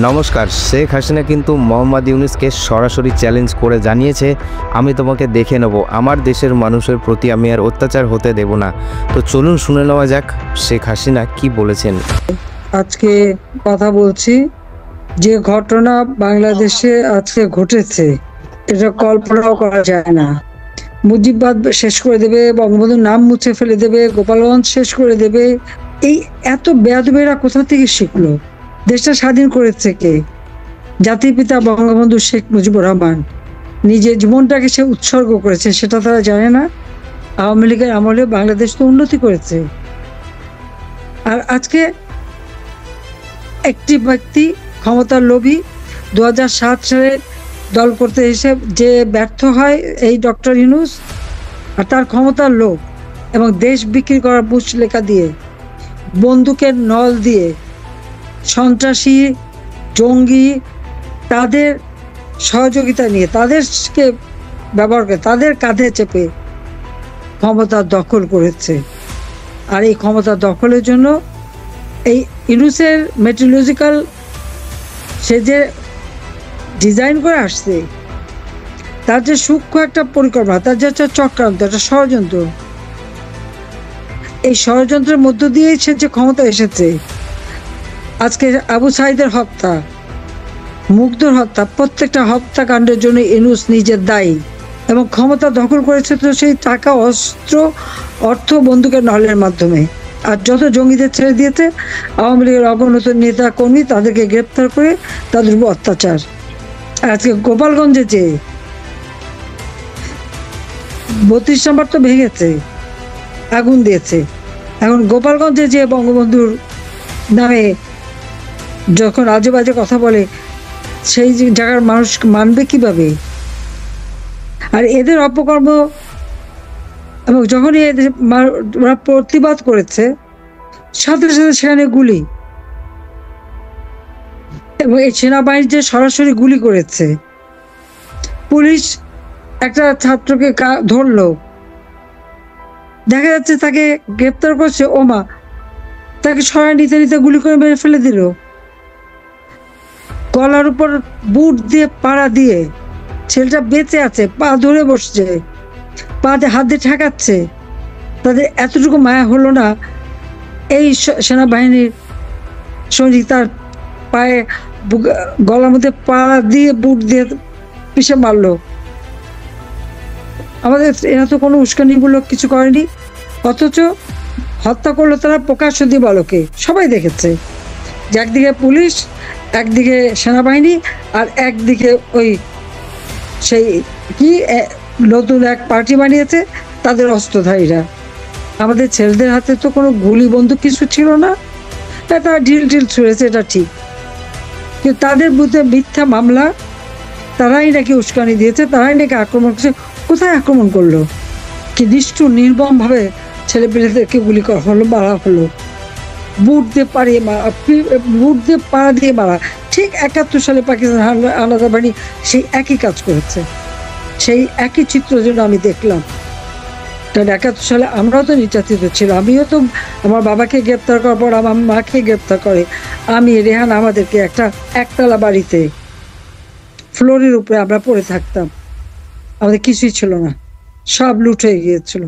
নমস্কার। শেখ হাসিনা কিন্তু মোহাম্মদ ইউনূসকে সরাসরি চ্যালেঞ্জ করে জানিয়েছে, আমি তোমাকে দেখে নেব, আমার দেশের মানুষের প্রতি আমি আর অত্যাচার হতে দেব না। তো চলুন শুনে নেওয়া যাক শেখ হাসিনা কি বলেছেন। আজকে কথা বলছি, যে ঘটনা বাংলাদেশে আজকে ঘটেছে এটা কল্পনাও করা যায় না। মুজিববাদ শেষ করে দেবে, বঙ্গবন্ধুর নাম মুছে ফেলে দেবে, গোপালগঞ্জ শেষ করে দেবে। এই এত বেয়াদবেরা কোথা থেকে শিখলো? দেশটা স্বাধীন করেছে কে? জাতির পিতা বঙ্গবন্ধু শেখ মুজিবুর রহমান। নিজের জীবনটাকে সে উৎসর্গ করেছে, সেটা তারা জানে না? আওয়ামী লীগের আমলে বাংলাদেশ তো উন্নতি করেছে। আর আজকে একটি ব্যক্তি ক্ষমতার লোভী 2007 সালে দল করতে এসে যে ব্যর্থ হয় এই ডক্টর ইউনূস, আর তার ক্ষমতার লোভ এবং দেশ বিক্রি করার মুচলেখা দিয়ে, বন্দুকের নল দিয়ে, সন্ত্রাসী জঙ্গি তাদের সহযোগিতা নিয়ে, তাদেরকে ব্যবহার করে, তাদের কাঁধে চেপে ক্ষমতা দখল করেছে। আর এই ক্ষমতা দখলের জন্য এই ইউনূসের মেট্রোলজিক্যাল সে যে ডিজাইন করে আসছে, তার যে সূক্ষ্ম একটা পরিকল্পনা, তার যে একটা চক্রান্ত, একটা ষড়যন্ত্র, এই ষড়যন্ত্রের মধ্য দিয়েই সে যে ক্ষমতা এসেছে। আজকে আবু সাঈদের হত্যা, মুগ্ধর হত্যা, প্রত্যেকটা হত্যাকাণ্ডের জন্য ইউনূস নিজের দায়ী এবং ক্ষমতা দখল করেছে তো সেই টাকা, অস্ত্র, অর্থ, বন্দুকের নলের মাধ্যমে। আর যত জঙ্গিদের ছেড়ে দিয়েছে, আওয়ামী লীগের অবনত নেতা কর্মী, তাদেরকে গ্রেপ্তার করে তাদের উপর অত্যাচার। আজকে গোপালগঞ্জে যে 32 নম্বর তো ভেঙেছে, আগুন দিয়েছে। এখন গোপালগঞ্জে যে বঙ্গবন্ধুর নামে যখন আজে বাজে কথা বলে, সেই জায়গার মানুষ মানবে কিভাবে? আর এদের অপকর্ম, এবং যখনই ওরা প্রতিবাদ করেছে, সাথে সাথে সেখানে গুলি, এবং এই সেনাবাহিনী যে সরাসরি গুলি করেছে। পুলিশ একটা ছাত্রকে ধরলো, দেখা যাচ্ছে তাকে গ্রেপ্তার করছে, ওমা, তাকে সরাই নিতে নিতে গুলি করে মেরে ফেলে দিল। গলার উপর বুট দিয়ে পাড়া দিয়ে, ছেলেটা বেঁচে আছে, পা ধরে বসছে, পাতে হাত দিয়ে ঠেকাচ্ছে। তাদের এতটুকু মায়া হলো না? এই সেনাবাহিনীর সৈনিক তার পায়ে, গলার মধ্যে পাড়া দিয়ে, বুট দিয়ে পিষে মারলো। আমাদের এরা তো কোনো উস্কানিমূলক কিছু করেনি, অথচ হত্যা করলো তারা প্রকাশ্য দিবালোকে, সবাই দেখেছে। যে একদিকে পুলিশ, একদিকে সেনাবাহিনী, আর একদিকে ওই সেই কি নতুন এক পার্টি বানিয়েছে, তাদের অস্ত্রধারীরা। আমাদের ছেলেদের হাতে তো কোনো গুলি বন্দুক কিছু ছিল না, তারা ঢিল ঢিল ছুঁড়েছে, এটা ঠিক। কিন্তু তাদের বিরুদ্ধে মিথ্যা মামলা, তারাই নাকি উস্কানি দিয়েছে, তারাই নাকি আক্রমণ করছে। কোথায় আক্রমণ করলো? কি নিষ্ঠুর নির্মমভাবে ছেলেপেলেদেরকে গুলি করা হলো, মারা হলো, বুট দিয়ে পাড়িয়ে মারা, বুট দিয়ে পাড়া দিয়ে মারা। ঠিক 71 সালে পাকিস্তান আলাদা বাহিনী সেই একই কাজ করেছে, সেই একই চিত্র যেন আমি দেখলাম। কারণ 71 সালে আমরাও তো নির্যাতিত ছিল। আমিও তো, আমার বাবাকে গ্রেপ্তার করার পর আমার মাকে গ্রেপ্তার করে, আমি, রেহান, আমাদেরকে একটা একতলা বাড়িতে ফ্লোরের উপরে আমরা পড়ে থাকতাম। আমাদের কিছুই ছিল না, সব লুট হয়ে গিয়েছিল।